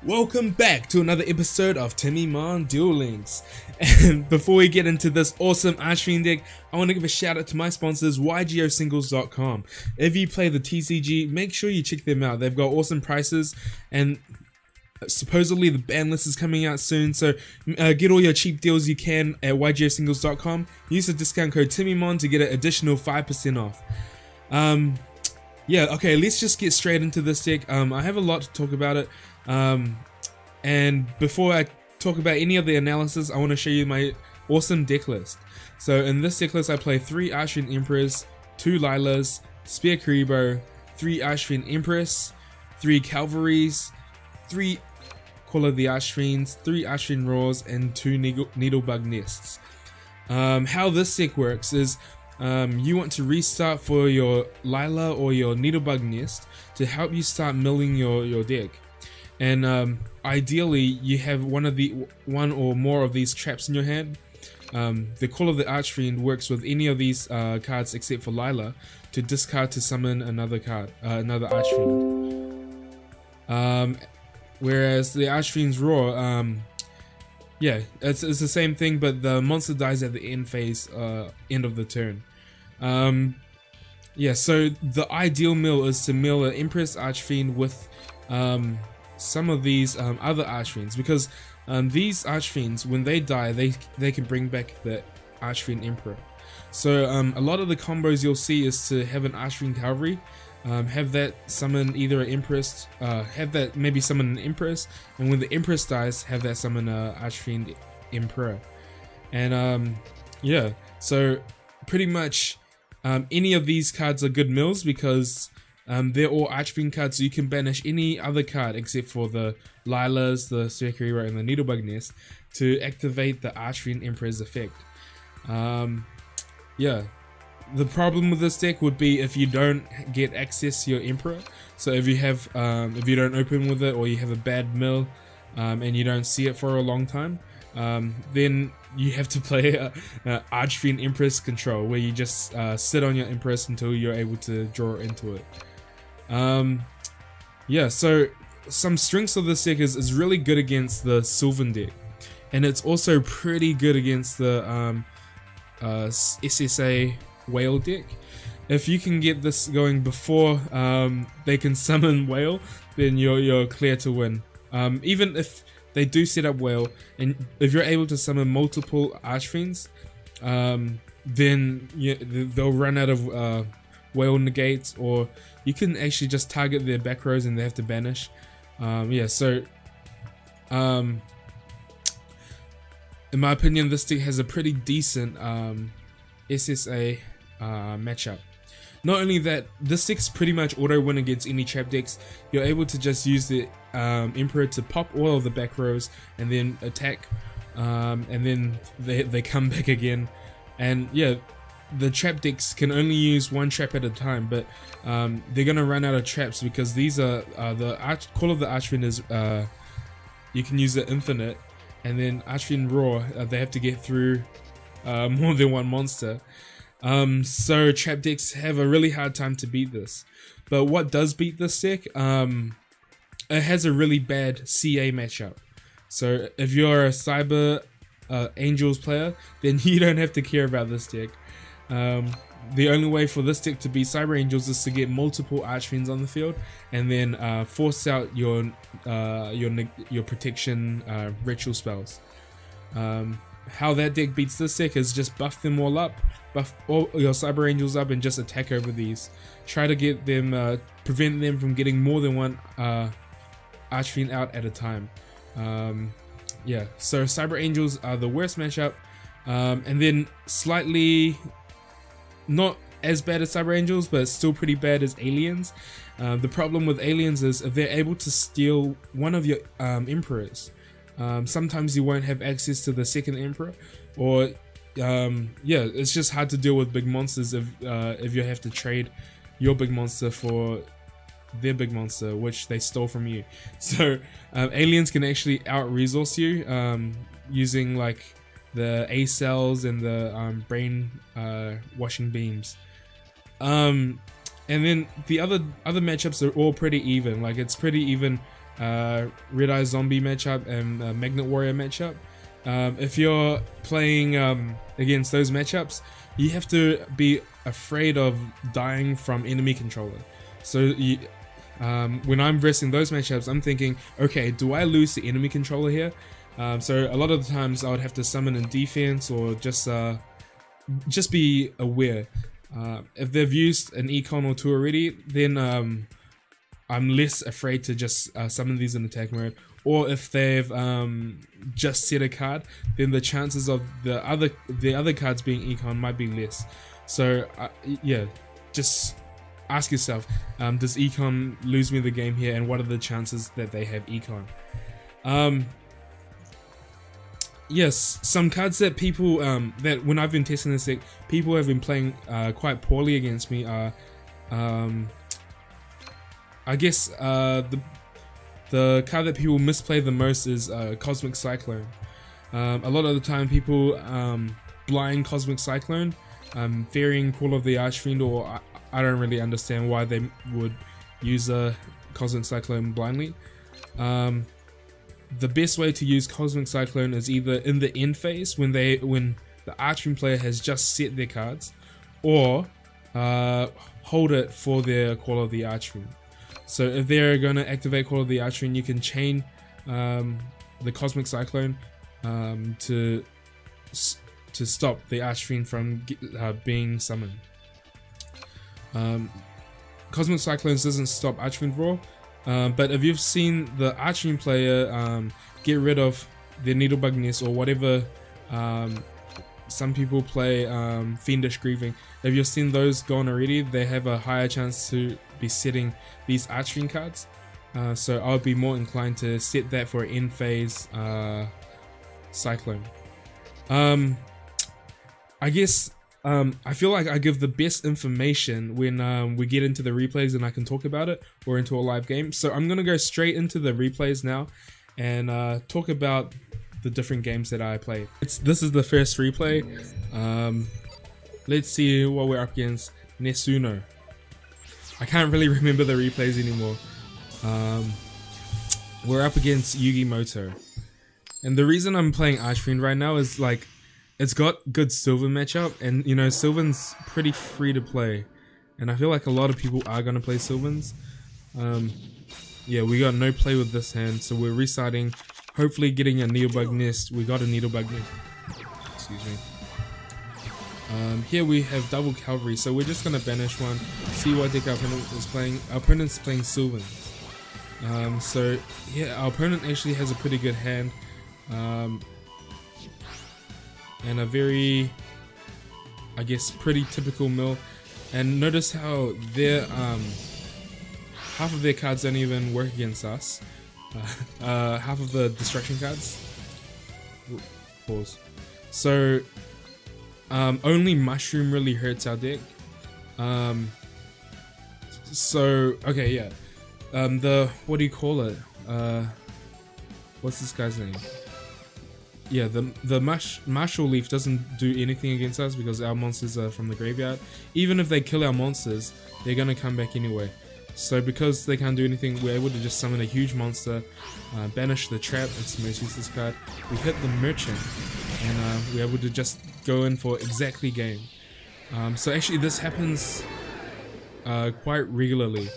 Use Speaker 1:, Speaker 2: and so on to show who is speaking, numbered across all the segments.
Speaker 1: Welcome back to another episode of Timmymon Duel Links. And before we get into this awesome ARCHFIEND deck, I want to give a shout out to my sponsors, YGOsingles.com. If you play the TCG, make sure you check them out. They've got awesome prices, and supposedly the ban list is coming out soon, so get all your cheap deals you can at YGOsingles.com. Use the discount code Timmymon to get an additional 5% off. Yeah, okay, let's just get straight into this deck. I have a lot to talk about it. And before I talk about any of the analysis, I want to show you my awesome deck list. So in this deck list, I play 3 ARCHFIEND Emperors, 2 Lilas, Spear Karibo, 3 ARCHFIEND Empress, 3 Cavalries, 3 Call of the ARCHFIENDs, 3 ARCHFIEND Roars, and 2 Needlebug Nests. How this deck works is you want to restart for your Lila or your Needlebug Nest to help you start milling your deck. And ideally, you have one or more of these traps in your hand. The Call of the ARCHFIEND works with any of these cards except for Lila to discard to summon another card, another ARCHFIEND. Whereas the ARCHFIEND's Roar, yeah, it's the same thing, but the monster dies at the end phase, end of the turn. Yeah, so the ideal mill is to mill an Empress ARCHFIEND with some of these other ARCHFIENDs, because these ARCHFIENDs, when they die, they can bring back the ARCHFIEND Emperor. So a lot of the combos you'll see is to have an ARCHFIEND Cavalry, have that summon either an Empress, have that maybe summon an Empress, and when the Empress dies, have that summon a ARCHFIEND Emperor. And yeah, so pretty much any of these cards are good mills because they're all ARCHFIEND cards, so you can banish any other card except for the Lilas, the Spear Karibo, and the Needlebug Nest to activate the ARCHFIEND Emperor's effect. Yeah, the problem with this deck would be if you don't get access to your Emperor. So if you have, if you don't open with it, or you have a bad mill, and you don't see it for a long time, then you have to play ARCHFIEND Empress Control, where you just sit on your Empress until you're able to draw into it. Yeah, so some strengths of this deck is really good against the Sylvan deck, and it's also pretty good against the SSA Whale deck. If you can get this going before they can summon Whale, then you're clear to win. Even if they do set up Whale, and if you're able to summon multiple ARCHFIENDs, then they'll run out of Whale negates, or you can actually just target their back rows and they have to banish. Yeah, so in my opinion, this deck has a pretty decent SSA matchup. Not only that, this deck's pretty much auto win against any trap decks. You're able to just use the Emperor to pop all of the back rows and then attack, and then they come back again. And yeah, the trap decks can only use one trap at a time, but they're gonna run out of traps because these are the Call of the ARCHFIEND is you can use the infinite, and then ARCHFIEND Roar, they have to get through more than one monster. So trap decks have a really hard time to beat this. But what does beat this deck? It has a really bad CA matchup. So if you're a Cyber Angels player, then you don't have to care about this deck. The only way for this deck to beat Cyber Angels is to get multiple ARCHFIENDs on the field, and then force out your protection ritual spells. How that deck beats this deck is just buff them all up, buff all your Cyber Angels up, and just attack over these. Try to get them, prevent them from getting more than one ARCHFIEND out at a time. Yeah, so Cyber Angels are the worst matchup, and then slightly not as bad as Cyber Angels, but still pretty bad as Aliens. The problem with Aliens is if they're able to steal one of your Emperors, sometimes you won't have access to the second Emperor, or yeah, it's just hard to deal with big monsters if you have to trade your big monster for their big monster, which they stole from you. So Aliens can actually out-resource you using like the A cells and the brain washing beams. And then the other matchups are all pretty even. Like, it's pretty even Red Eye Zombie matchup and Magnet Warrior matchup. If you're playing against those matchups, you have to be afraid of dying from enemy controller. So you, when I'm versing those matchups, I'm thinking, okay, do I lose the enemy controller here? So a lot of the times I would have to summon in defense or just be aware. If they've used an econ or two already, then I'm less afraid to just summon these in attack mode. Or if they've just set a card, then the chances of the other cards being econ might be less. So yeah, just ask yourself, does econ lose me the game here, and what are the chances that they have econ? Yes, some cards that people that when I've been testing this deck, people have been playing quite poorly against me are I guess the card that people misplay the most is Cosmic Cyclone. A lot of the time people blind Cosmic Cyclone, fearing Call of the Archfiend, or I don't really understand why they would use a Cosmic Cyclone blindly. The best way to use Cosmic Cyclone is either in the end phase when the Archfiend player has just set their cards, or hold it for their Call of the Archfiend. So if they're going to activate Call of the Archfiend, you can chain the Cosmic Cyclone to stop the Archfiend from being summoned. Cosmic Cyclones doesn't stop Archfiend Roar, but if you've seen the Archfiend player get rid of their Needlebug Nest or whatever, some people play Fiendish Grieving. If you've seen those gone already, they have a higher chance to be setting these Archfiend cards. So I would be more inclined to set that for an end phase Cyclone. I guess I feel like I give the best information when we get into the replays and I can talk about it, or into a live game. So I'm gonna go straight into the replays now and talk about the different games that I played. This is the first replay. Let's see what we're up against. Nesuno. I can't really remember the replays anymore. We're up against Yugi Moto. And the reason I'm playing Archfiend right now is like, it's got good Sylvan matchup, and you know, Sylvan's pretty free to play. And I feel like a lot of people are gonna play Sylvans. Yeah, we got no play with this hand, so we're restarting, hopefully getting a Needlebug Nest. We got a Needlebug Nest. Excuse me. Here we have double Cavalry, so we're just gonna banish one, see what deck our opponent is playing. Our opponent's playing Sylvans. So yeah, our opponent actually has a pretty good hand, and a very, I guess, pretty typical mill. And notice how their half of their cards don't even work against us. Half of the destruction cards. Pause. So only Mushroom really hurts our deck. So okay, yeah. What do you call it? What's this guy's name? Yeah, the Martial Leaf doesn't do anything against us because our monsters are from the graveyard. Even if they kill our monsters, they're gonna come back anyway. So because they can't do anything, we're able to just summon a huge monster, banish the trap. It's the most useless card. We hit the Merchant, and we're able to just go in for exactly game. So actually this happens quite regularly.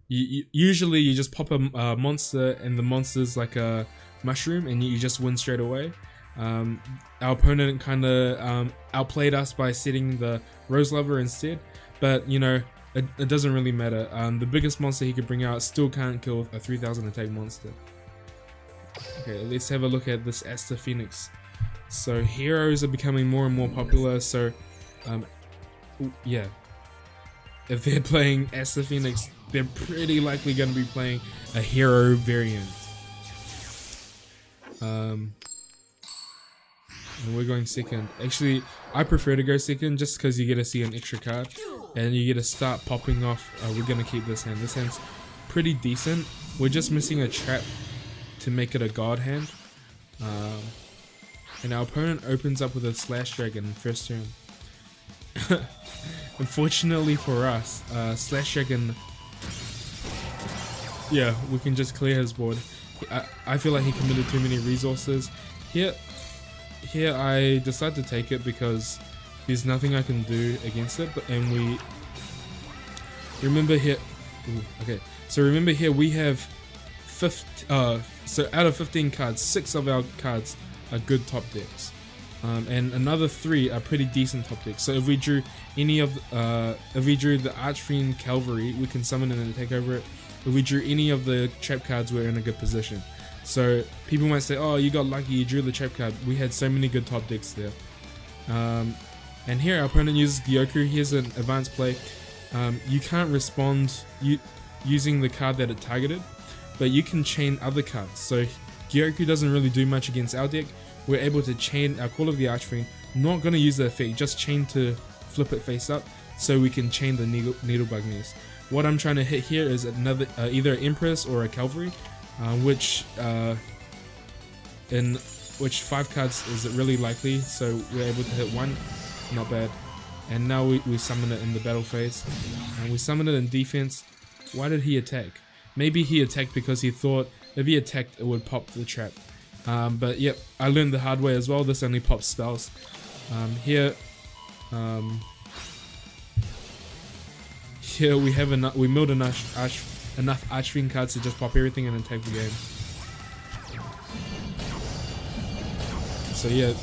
Speaker 1: Usually you just pop a monster, and the monster's like a mushroom, and you just win straight away. Our opponent kind of outplayed us by setting the Rose Lover instead, but you know, it doesn't really matter. The biggest monster he could bring out still can't kill a 3000 attack monster. Okay, let's have a look at this Aster Phoenix. So heroes are becoming more and more popular, so yeah, if they're playing Aster Phoenix, they're pretty likely going to be playing a hero variant. And we're going second. Actually, I prefer to go second just because you get to see an extra card and you get to start popping off. We're going to keep this hand. This hand's pretty decent. We're just missing a trap to make it a god hand. And our opponent opens up with a Slash Dragon first turn. Unfortunately for us, Slash Dragon yeah, we can just clear his board. I feel like he committed too many resources. Here I decide to take it because there's nothing I can do against it. And we remember here. Ooh, okay, so remember here we have 15. So out of 15 cards, 6 of our cards are good top decks, and another 3 are pretty decent top decks. So if we drew any of, if we drew the Archfiend Cavalry, we can summon it and take over it. If we drew any of the trap cards, we're in a good position. So people might say, oh, you got lucky, you drew the trap card. We had so many good top decks there. And here our opponent uses Gyoku. Here's an advanced play. You can't respond using the card that it targeted, but you can chain other cards. So Gyoku doesn't really do much against our deck. We're able to chain our Call of the Archfiend. Not going to use the effect, just chain to flip it face up, so we can chain the Needlebug Nest. What I'm trying to hit here is another either an Empress or a Cavalry, which 5 cards is it really likely, so we're able to hit 1, not bad. And now we summon it in the battle phase, and we summon it in defense. Why did he attack? Maybe he attacked because he thought if he attacked it would pop the trap. But yep, I learned the hard way as well. This only pops spells. Here we have we milled enough Archfiend cards to just pop everything and then take the game. So yeah,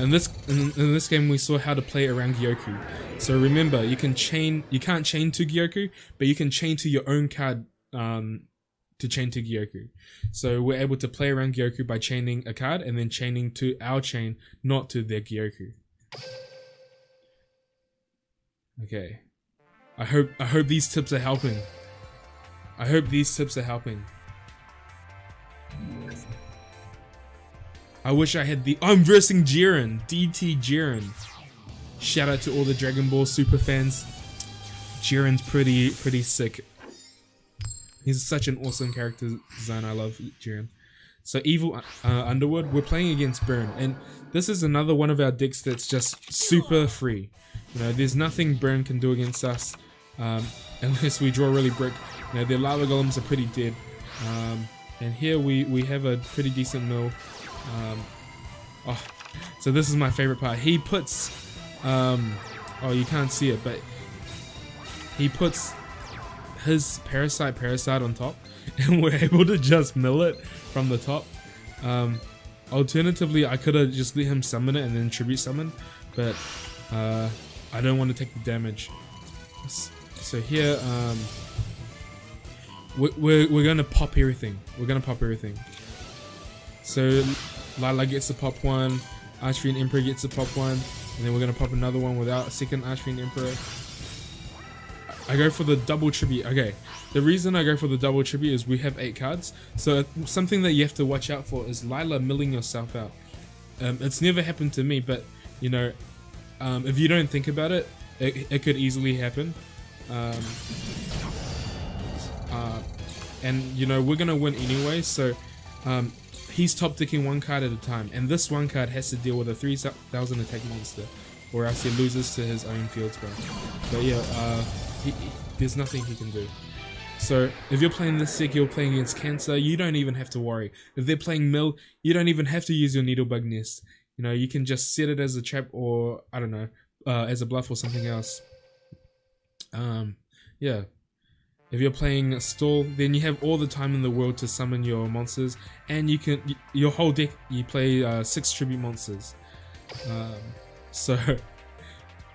Speaker 1: in this game we saw how to play around Gyoku. So remember, you can't chain to Gyoku, but you can chain to your own card to chain to Gyoku. So we're able to play around Gyoku by chaining a card and then chaining to our chain, not to their Gyoku. Okay. I hope these tips are helping. I hope these tips are helping. I wish I had the. I'm versing Jiren, DT Jiren. Shout out to all the Dragon Ball super fans. Jiren's pretty sick. He's such an awesome character design. I love Jiren. So Evil Underwood, we're playing against Burn, and this is another one of our decks that's just super free. You know, there's nothing Burn can do against us unless we draw really brick. You know, their lava golems are pretty dead. And here we have a pretty decent mill. So this is my favorite part. He puts, oh, you can't see it, but he puts his parasite on top, and we're able to just mill it from the top. Alternatively, I could have just let him summon it and then tribute summon, but I don't want to take the damage. So here, we're gonna pop everything. So Lila gets to pop 1, Archfiend Emperor gets to pop 1, and then we're gonna pop another one without a second Archfiend Emperor. I go for the double tribute. Okay, the reason I go for the double tribute is we have 8 cards. So something that you have to watch out for is Lila milling yourself out. It's never happened to me, but you know, if you don't think about it, it could easily happen. And you know, we're gonna win anyway. So he's top decking 1 card at a time, and this 1 card has to deal with a 3000 attack monster, or else he loses to his own field spell. But yeah, there's nothing he can do. So if you're playing this deck, you're playing against Cancer, you don't even have to worry. If they're playing Mill, you don't even have to use your Needlebug Nest. You know, you can just set it as a trap, or I don't know, as a bluff or something else. Yeah. If you're playing Stall, then you have all the time in the world to summon your monsters, and you can, your whole deck, you play 6 tribute monsters. So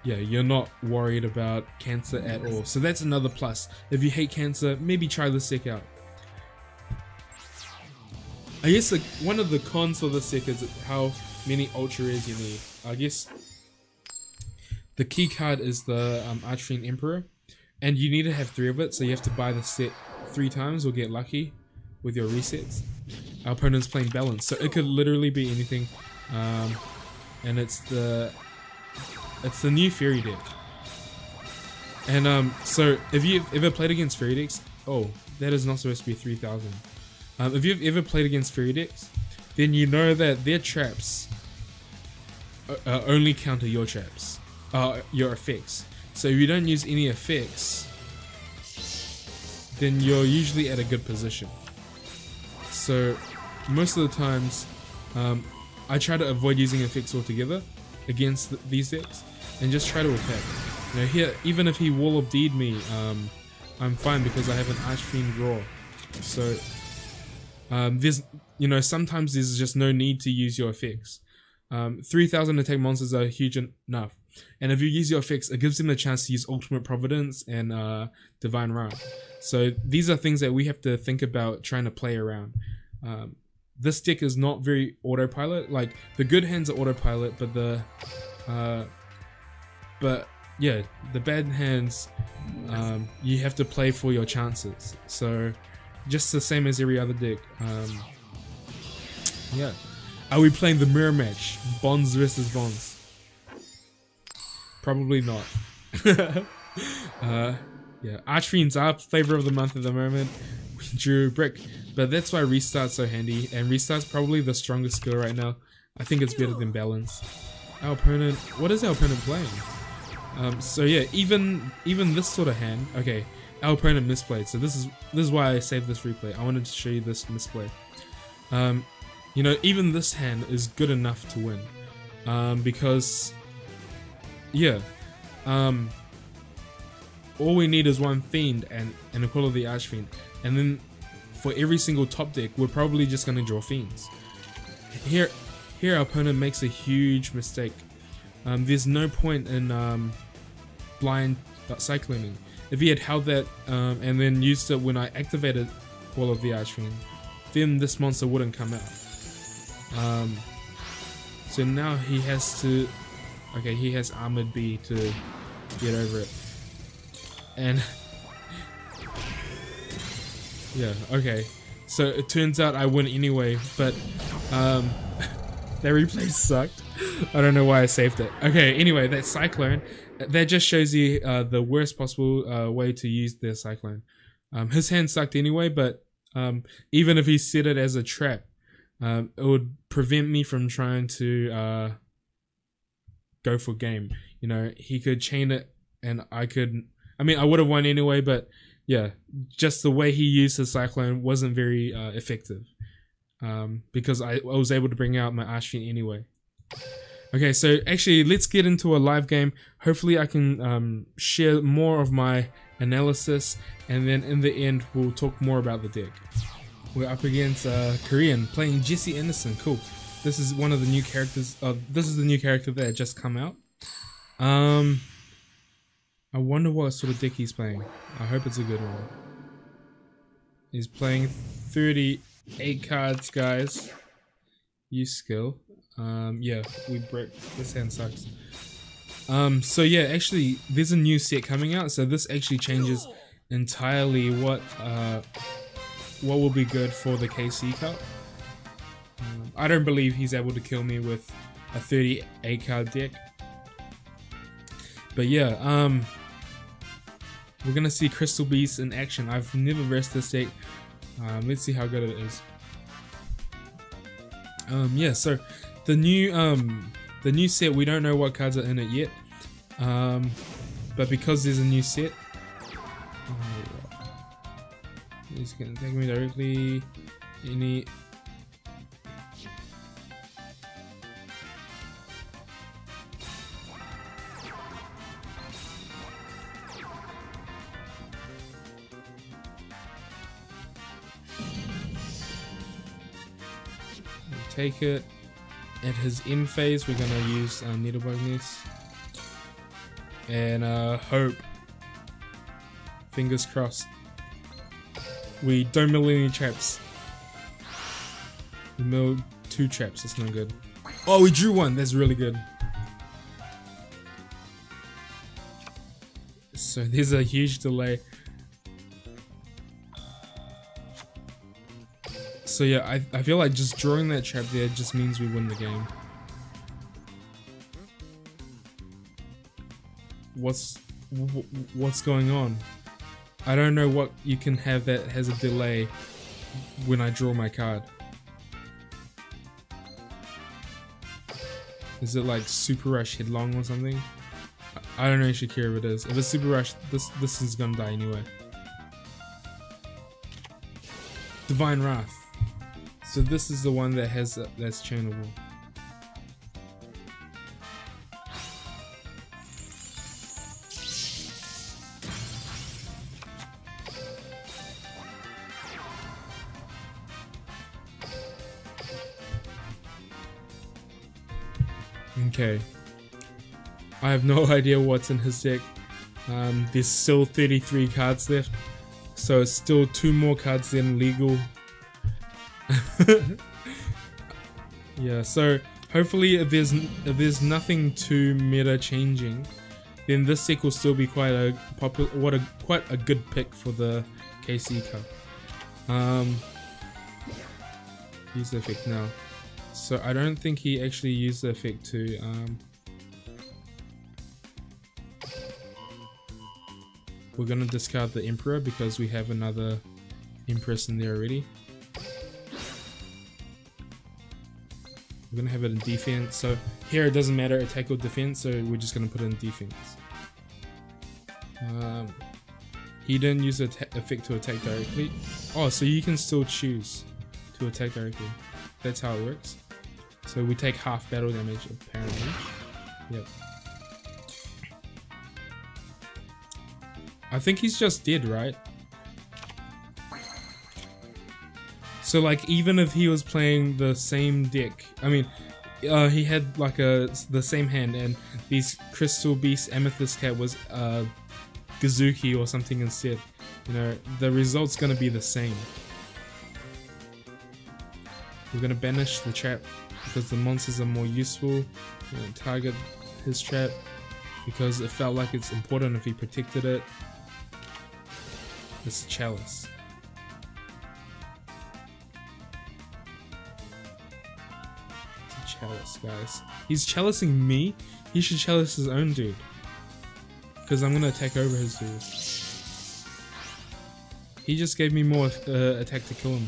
Speaker 1: yeah, you're not worried about Cancer at all. So that's another plus. If you hate Cancer, maybe try this deck out. I guess one of the cons for this deck is how many ultra rares you need. I guess the key card is the Archfiend Emperor, and you need to have 3 of it, so you have to buy the set 3 times or get lucky with your resets. Our opponent's playing Balance, so it could literally be anything. And it's the new Fairy deck. And so if you've ever played against Fairy decks, oh, that is not supposed to be 3000. If you've ever played against Fairy decks, then you know that their traps only counter your traps, your effects. So if you don't use any effects, then you're usually at a good position. So most of the times, I try to avoid using effects altogether against these decks and just try to attack. You know, here, even if he Wall of Deed me, I'm fine because I have an ARCHFIEND Raw. So there's, you know, sometimes there's just no need to use your effects. 3000 attack monsters are huge enough, and if you use your effects, it gives them a chance to use Ultimate Providence and Divine Right. So these are things that we have to think about trying to play around. This deck is not very autopilot. Like, the good hands are autopilot, but the bad hands, you have to play for your chances. So just the same as every other deck. Yeah. Are we playing the mirror match? Bonds versus Bonds? Probably not. Yeah, ARCHFIEND's our flavor of the month at the moment. We drew Brick, but that's why Restart's so handy, and Restart's probably the strongest skill right now. I think it's better than Balance. Our opponent, what is our opponent playing? So yeah, even this sort of hand, okay, our opponent misplayed, so this is why I saved this replay. I wanted to show you this misplay. You know, even this hand is good enough to win, because, yeah, all we need is one Fiend and a call of the ARCHFIEND, and then for every single top deck, we're probably just gonna draw Fiends. Here our opponent makes a huge mistake. There's no point in blind cycloning. If he had held that and then used it when I activated Call of the ARCHFIEND, then this monster wouldn't come out. So now he has to, okay, he has Armored B to get over it. And yeah, okay, so it turns out I win anyway, but that replay sucked. I don't know why I saved it. Okay, anyway, that Cyclone, that just shows you the worst possible way to use the Cyclone. His hand sucked anyway, but even if he set it as a trap, it would prevent me from trying to go for game. You know, he could chain it and I would have won anyway, but yeah, just the way he used his Cyclone wasn't very effective, because I was able to bring out my ARCHFIEND anyway. Okay, so actually let's get into a live game. Hopefully I can share more of my analysis, and then in the end we'll talk more about the deck. We're up against Korean, playing Jesse Anderson. Cool. This is one of the new characters. This is the new character that had just come out. I wonder what sort of deck he's playing. I hope it's a good one. He's playing 38 cards, guys. Use skill. Yeah, we broke. This hand sucks. So yeah, actually, there's a new set coming out. So this actually changes entirely what will be good for the KC Cup. I don't believe he's able to kill me with a 38 card deck. But yeah, we're gonna see Crystal Beast in action. I've never versed this deck. Let's see how good it is. Yeah, so the new set, we don't know what cards are in it yet. But because there's a new set, he's gonna attack me directly. Any take it. At his end phase, we're gonna use Needlebug Nest and hope. Fingers crossed. We don't mill any traps. We milled 2 traps. That's not good. Oh, we drew 1. That's really good. So there's a huge delay. So yeah, I feel like just drawing that trap there just means we win the game. What's going on? I don't know what you can have that has a delay when I draw my card. Is it like Super Rush Headlong or something? I don't actually care if it is. If it's Super Rush, this is gonna die anyway. Divine Wrath. So this is the one that has that's chainable. Okay. I have no idea what's in his deck. There's still 33 cards left, so it's still 2 more cards than legal. Yeah, so hopefully if there's nothing too meta changing, then this deck will still be quite a popular, quite a good pick for the KC Cup. Use the effect now. So I don't think he actually used the effect to we're gonna discard the Emperor because we have another Empress in there already. We're gonna have it in defense, so here it doesn't matter attack or defense, so we're just gonna put it in defense. He didn't use the effect to attack directly. Oh, so you can still choose to attack directly. That's how it works. So we take half battle damage apparently. Yep. I think he's just dead, right? So like even if he was playing the same deck, I mean, he had like the same hand, and these Crystal Beast Amethyst Cat was Gazuki or something instead, you know, the result's gonna be the same. We're gonna banish the trap because the monsters are more useful. We're gonna target his trap because it felt like it's important if he protected it. This Chalice. Chalice, guys. He's chalicing me. He should chalice his own dude, because I'm gonna attack over his dude. He just gave me more attack to kill him.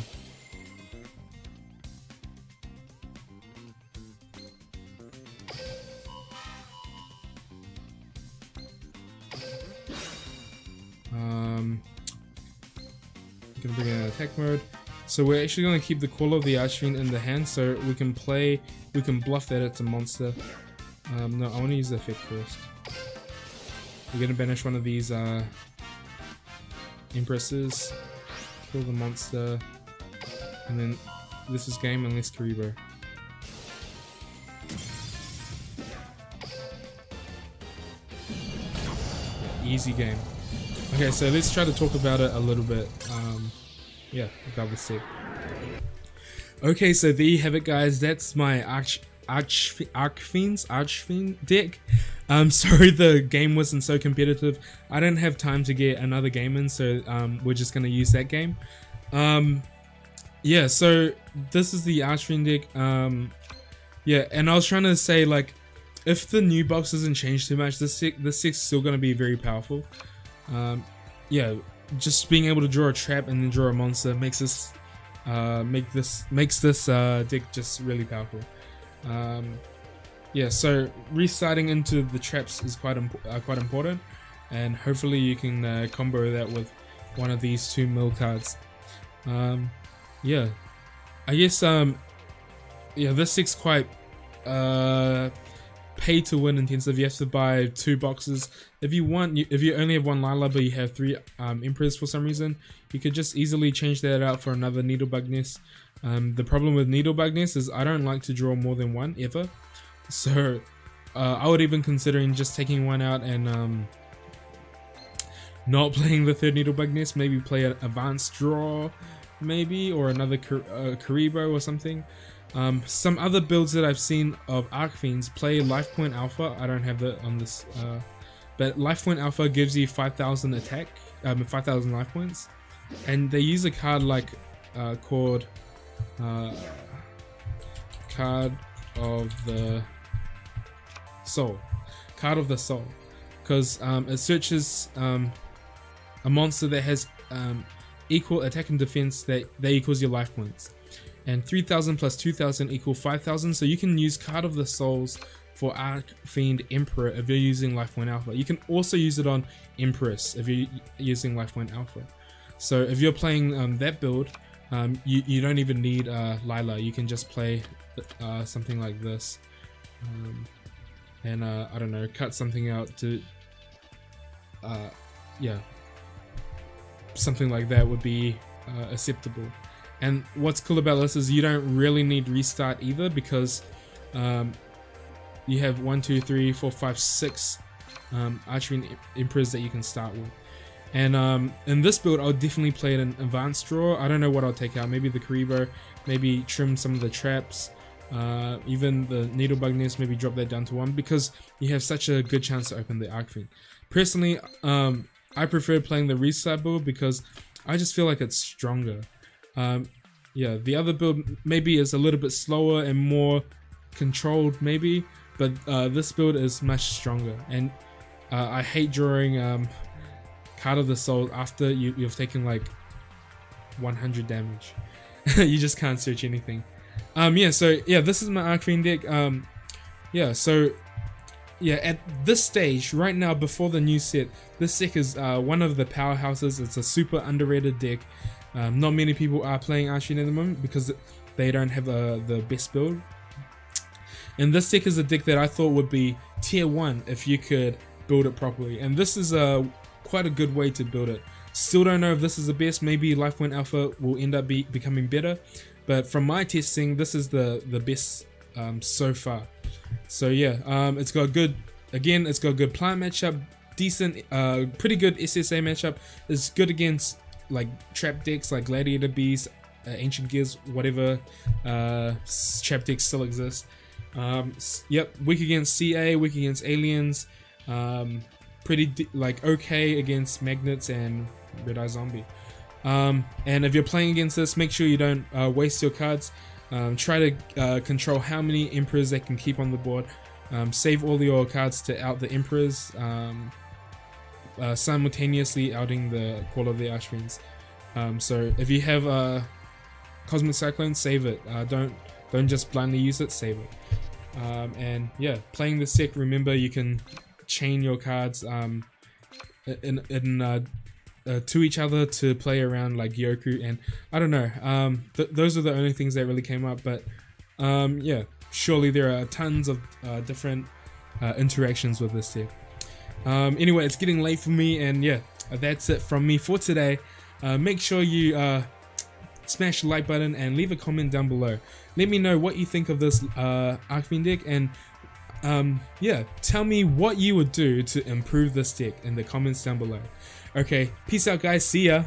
Speaker 1: Gonna bring in attack mode. So we're actually going to keep the Call of the Archfiend in the hand, so we can bluff that it's a monster. No, I want to use the effect first. We're going to banish one of these Empresses, kill the monster, and then this is game unless Karibo. Easy game. Okay, so let's try to talk about it a little bit. Yeah, about the set. Okay, so there you have it, guys. That's my ARCHFIEND deck. Sorry the game wasn't so competitive. I didn't have time to get another game in, so we're just gonna use that game. Yeah, so this is the ARCHFIEND deck. Yeah, and I was trying to say, like, if the new box doesn't change too much, this deck's still gonna be very powerful. Yeah, just being able to draw a trap and then draw a monster makes this deck just really powerful. Yeah, so restarting into the traps is quite important, and hopefully you can combo that with one of these 2 mill cards. Yeah, I guess yeah, this deck's quite pay to win intensive. You have to buy 2 boxes. If you only have 1 Lila but you have 3 Emperors for some reason, you could just easily change that out for another Needlebug Nest. The problem with Needlebug Nest is I don't like to draw more than 1 ever, so I would even considering just taking 1 out and not playing the 3rd Needlebug Nest. Maybe play an advanced draw, maybe, or another Karibo or something. Some other builds that I've seen of ARCHFIENDs play Life Point Alpha. I don't have that on this, but Life Point Alpha gives you 5,000 attack, 5,000 life points, and they use a card like called Card of the Soul, because it searches a monster that has equal attack and defense that equals your life points. And 3,000 plus 2,000 equal 5,000. So you can use Card of the Souls for ARCHFIEND Emperor if you're using Life Point Alpha. You can also use it on Empress if you're using Life Point Alpha. So if you're playing that build, You don't even need Lila. You can just play something like this, and I don't know, cut something out to yeah, something like that would be acceptable. And what's cool about this is you don't really need restart either, because you have 1, 2, 3, 4, 5, 6 Archery Emperors that you can start with. And in this build, I'll definitely play it in advanced draw. I don't know what I'll take out. Maybe the Karibo, maybe trim some of the traps, even the Needlebug Nest, maybe drop that down to 1, because you have such a good chance to open the ARCHFIEND. Personally, I prefer playing the restart build because I just feel like it's stronger. Yeah, the other build maybe is a little bit slower and more controlled maybe, but this build is much stronger. And I hate drawing Card of the Soul after you've taken like 100 damage. You just can't search anything. Yeah, so yeah, this is my ARCHFIEND deck. Yeah, so yeah, at this stage right now, before the new set, this deck is one of the powerhouses. It's a super underrated deck. Not many people are playing ARCHFIEND at the moment because they don't have the best build. And this deck is a deck that I thought would be tier 1 if you could build it properly. And this is quite a good way to build it. Still don't know if this is the best. Maybe Life Point Alpha will end up becoming better. But from my testing, this is the best so far. So yeah, it's got good, again, it's got a good plant matchup, decent, pretty good SSA matchup. It's good against like trap decks like Gladiator Beast, Ancient Gears, whatever trap decks still exist. Yep, weak against CA, weak against aliens, pretty like okay against magnets and Red Eye Zombie. And if you're playing against this, make sure you don't waste your cards. Try to control how many Emperors they can keep on the board. Save all your cards to out the Emperors, simultaneously outing the Call of the ARCHFIENDs. So if you have Cosmic Cyclone, save it. Don't just blindly use it, save it. And yeah, playing this deck, remember you can chain your cards to each other to play around like Yoku, and I don't know, those are the only things that really came up. But yeah, surely there are tons of different interactions with this deck. Anyway, it's getting late for me, and yeah, that's it from me for today. Make sure you smash the like button and leave a comment down below. Let me know what you think of this ARCHFIEND deck, and yeah, tell me what you would do to improve this deck in the comments down below. Okay, peace out guys, see ya.